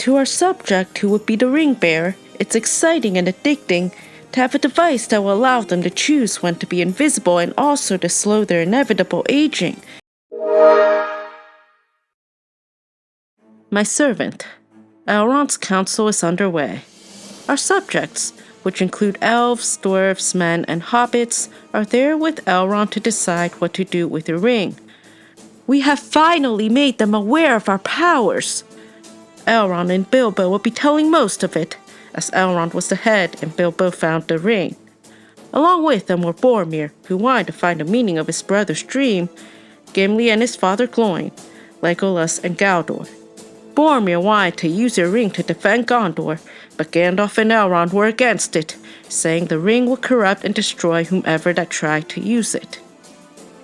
To our subject, who would be the ring bearer, it's exciting and addicting to have a device that will allow them to choose when to be invisible and also to slow their inevitable aging. My servant, Elrond's council is underway. Our subjects, which include elves, dwarves, men, and hobbits, are there with Elrond to decide what to do with your ring. We have finally made them aware of our powers. Elrond and Bilbo will be telling most of it, as Elrond was the head and Bilbo found the ring. Along with them were Boromir, who wanted to find the meaning of his brother's dream, Gimli and his father Gloin, Legolas and Galdor. Boromir wanted to use your ring to defend Gondor, but Gandalf and Elrond were against it, saying the ring would corrupt and destroy whomever that tried to use it.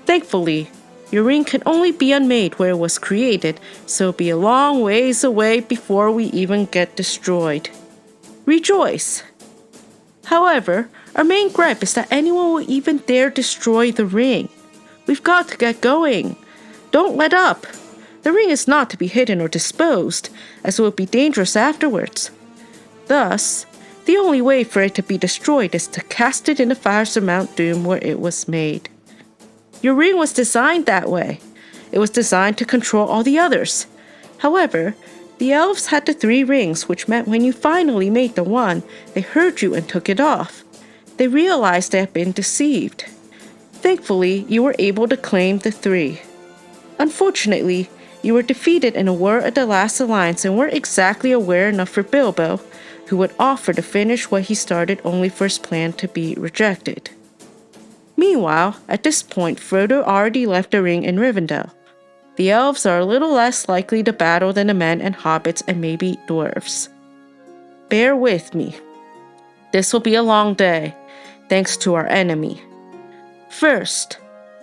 Thankfully, your ring can only be unmade where it was created, so it'll be a long ways away before we even get destroyed. Rejoice! However, our main gripe is that anyone will even dare destroy the ring. We've got to get going. Don't let up. The ring is not to be hidden or disposed, as it would be dangerous afterwards. Thus, the only way for it to be destroyed is to cast it in the fires of Mount Doom where it was made. Your ring was designed that way. It was designed to control all the others. However, the elves had the 3 rings, which meant when you finally made the one, they heard you and took it off. They realized they had been deceived. Thankfully, you were able to claim the 3. Unfortunately, you were defeated in a war of the Last Alliance and weren't exactly aware enough for Bilbo, who would offer to finish what he started only for his plan to be rejected. Meanwhile, at this point, Frodo already left the ring in Rivendell. The elves are a little less likely to battle than the men and hobbits and maybe dwarves. Bear with me. This will be a long day, thanks to our enemy. First,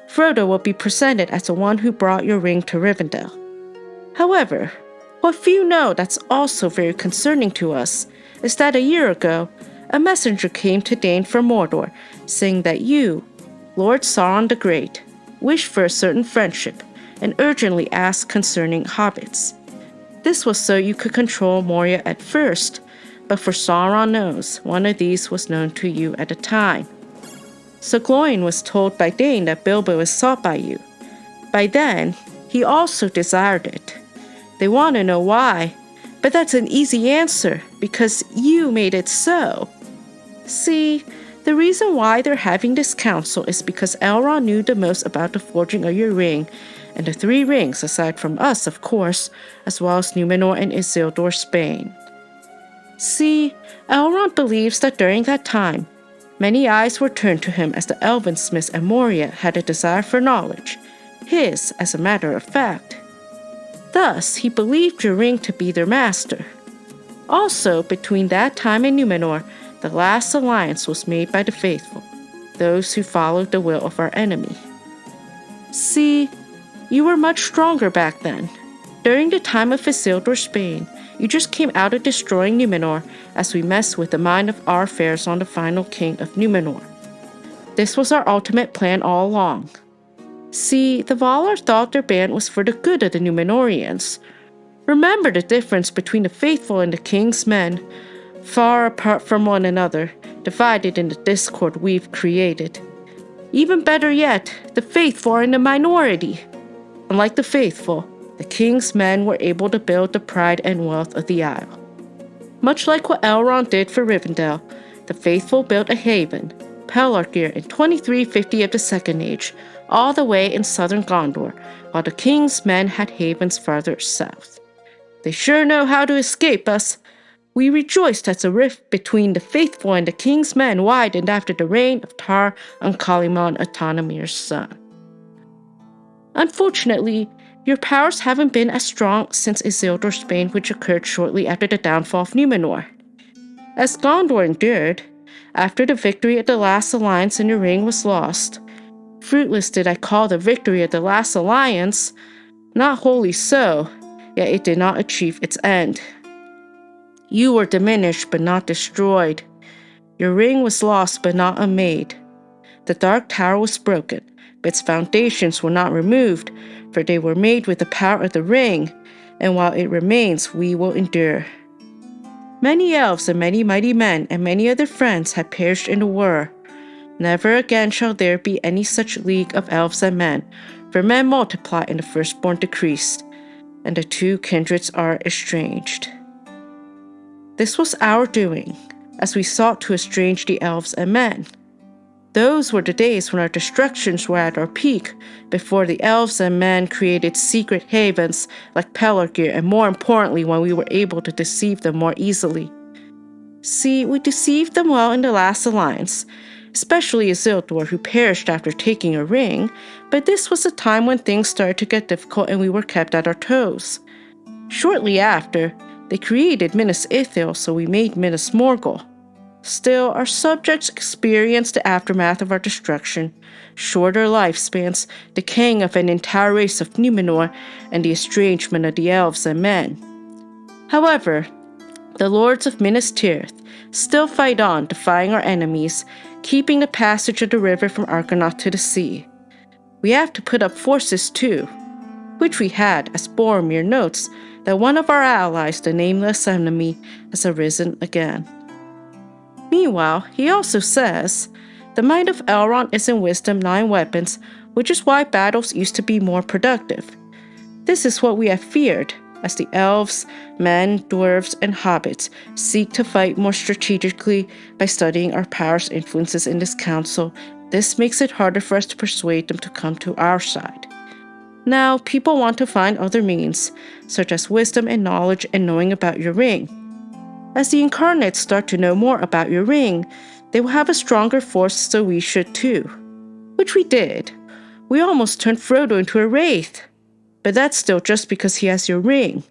Frodo will be presented as the one who brought your ring to Rivendell. However, what few know that's also very concerning to us is that a year ago, a messenger came to Dane from Mordor, saying that you, Lord Sauron the Great, wish for a certain friendship and urgently asked concerning hobbits. This was so you could control Moria at first, but for Sauron knows, one of these was known to you at the time. So Gloin was told by Dane that Bilbo is sought by you. By then, he also desired it. They want to know why, but that's an easy answer, because you made it so. See, the reason why they're having this council is because Elrond knew the most about the forging of your ring, and the 3 rings, aside from us, of course, as well as Numenor and Isildur, Spain. See, Elrond believes that during that time, many eyes were turned to him as the elven smiths at Moria had a desire for knowledge, his, as a matter of fact. Thus, he believed your ring to be their master. Also, between that time and Numenor, the last alliance was made by the faithful, those who followed the will of our enemy. See, you were much stronger back then. During the time of Isildur, Spain, you just came out of destroying Numenor as we messed with the mind of our affairs on the final king of Numenor. This was our ultimate plan all along. See, the Valar thought their band was for the good of the Numenorians. Remember the difference between the faithful and the king's men, far apart from one another, divided in the discord we've created. Even better yet, the faithful are in the minority. Unlike the faithful, the king's men were able to build the pride and wealth of the Isle. Much like what Elrond did for Rivendell, the faithful built a haven, Pelargir, in 2350 of the Second Age, all the way in southern Gondor, while the king's men had havens farther south. They sure know how to escape us. We rejoiced as the rift between the faithful and the king's men widened after the reign of Tar-Ankalimon, Autonomir's son. Unfortunately, your powers haven't been as strong since Isildur's Spain, which occurred shortly after the downfall of Numenor. As Gondor endured, after the victory of the Last Alliance and your ring was lost, fruitless did I call the victory of the Last Alliance, not wholly so, yet it did not achieve its end. You were diminished but not destroyed. Your ring was lost but not unmade. The Dark Tower was broken, but its foundations were not removed, for they were made with the power of the ring, and while it remains, we will endure. Many elves and many mighty men and many other friends had perished in the war. Never again shall there be any such league of elves and men, for men multiply and the firstborn decreased, and the two kindreds are estranged. This was our doing, as we sought to estrange the elves and men. Those were the days when our destructions were at our peak, before the elves and men created secret havens like Pelargir, and more importantly, when we were able to deceive them more easily. See, we deceived them well in the last alliance, especially Isildur, who perished after taking a ring, but this was a time when things started to get difficult and we were kept at our toes. Shortly after, they created Minas Ithil, so we made Minas Morgul. Still, our subjects experienced the aftermath of our destruction, shorter lifespans, decaying of an entire race of Numenor, and the estrangement of the elves and men. However, the lords of Minas Tirith still fight on, defying our enemies, keeping the passage of the river from Argonath to the sea. We have to put up forces too, which we had, as Boromir notes, that one of our allies, the nameless enemy, has arisen again. Meanwhile, he also says, the might of Elrond is in wisdom 9 weapons, which is why battles used to be more productive. This is what we have feared, as the elves, men, dwarves, and hobbits seek to fight more strategically by studying our power's influences in this council. This makes it harder for us to persuade them to come to our side. Now, people want to find other means, such as wisdom and knowledge and knowing about your ring. As the incarnates start to know more about your ring, they will have a stronger force, so we should too. Which we did. We almost turned Frodo into a wraith. But that's still just because he has your ring.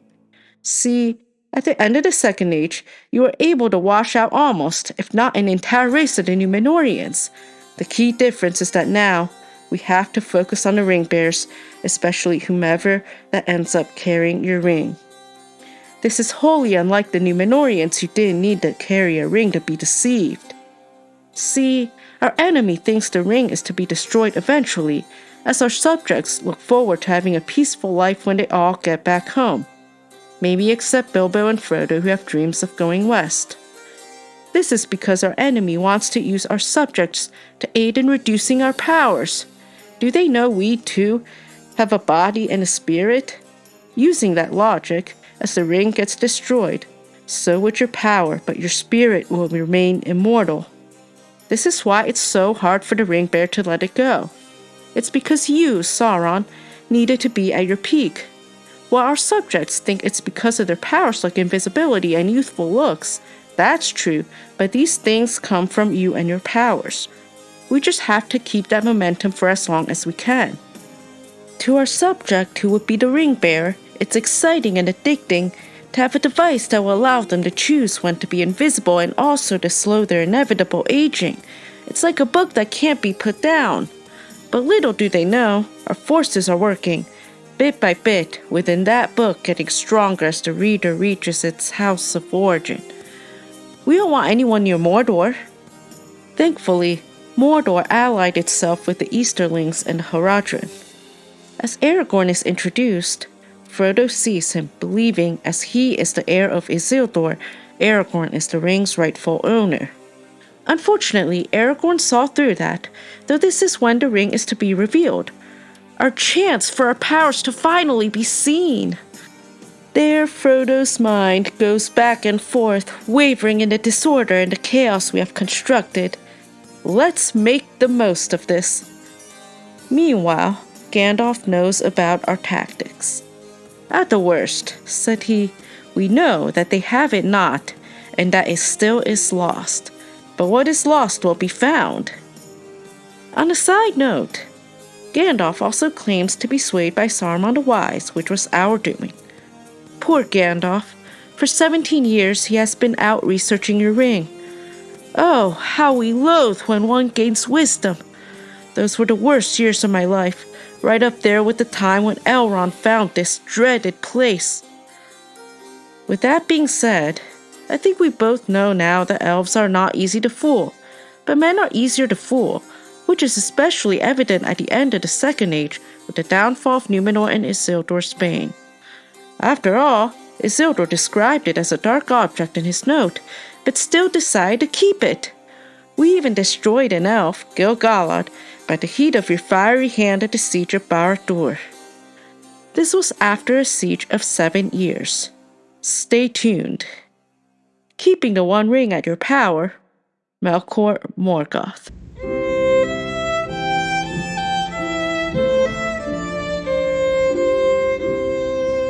See, at the end of the Second Age, you were able to wash out almost, if not an entire race of the Númenóreans. The key difference is that now, we have to focus on the ring bearers, especially whomever that ends up carrying your ring. This is wholly unlike the Númenóreans who didn't need to carry a ring to be deceived. See, our enemy thinks the ring is to be destroyed eventually, as our subjects look forward to having a peaceful life when they all get back home. Maybe except Bilbo and Frodo, who have dreams of going west. This is because our enemy wants to use our subjects to aid in reducing our powers. Do they know we, too, have a body and a spirit? Using that logic, as the ring gets destroyed, so would your power, but your spirit will remain immortal. This is why it's so hard for the ring bearer to let it go. It's because you, Sauron, needed to be at your peak. While our subjects think it's because of their powers like invisibility and youthful looks, that's true, but these things come from you and your powers. We just have to keep that momentum for as long as we can. To our subject, who would be the ring bearer, it's exciting and addicting to have a device that will allow them to choose when to be invisible and also to slow their inevitable aging. It's like a book that can't be put down. But little do they know, our forces are working, bit by bit, within that book getting stronger as the reader reaches its house of origin. We don't want anyone near Mordor. Thankfully, Mordor allied itself with the Easterlings and the Haradrim. As Aragorn is introduced, Frodo sees him, believing as he is the heir of Isildur, Aragorn is the ring's rightful owner. Unfortunately, Aragorn saw through that, though this is when the ring is to be revealed. Our chance for our powers to finally be seen. There, Frodo's mind goes back and forth, wavering in the disorder and the chaos we have constructed. Let's make the most of this. Meanwhile, Gandalf knows about our tactics. At the worst, said he, we know that they have it not, and that it still is lost. But what is lost will be found. On a side note, Gandalf also claims to be swayed by Saruman the Wise, which was our doing. Poor Gandalf. For 17 years he has been out researching your ring. Oh, how we loathe when one gains wisdom. Those were the worst years of my life, right up there with the time when Elrond found this dreaded place. With that being said, I think we both know now that elves are not easy to fool, but men are easier to fool, which is especially evident at the end of the Second Age with the downfall of Númenor and Isildur's Bane. After all, Isildur described it as a dark object in his note, but still decided to keep it. We even destroyed an elf, gil-galad, by the heat of your fiery hand at the siege of Barad-dûr. This was after a siege of 7 years. Stay tuned. Keeping the One Ring at your power, Melkor Morgoth.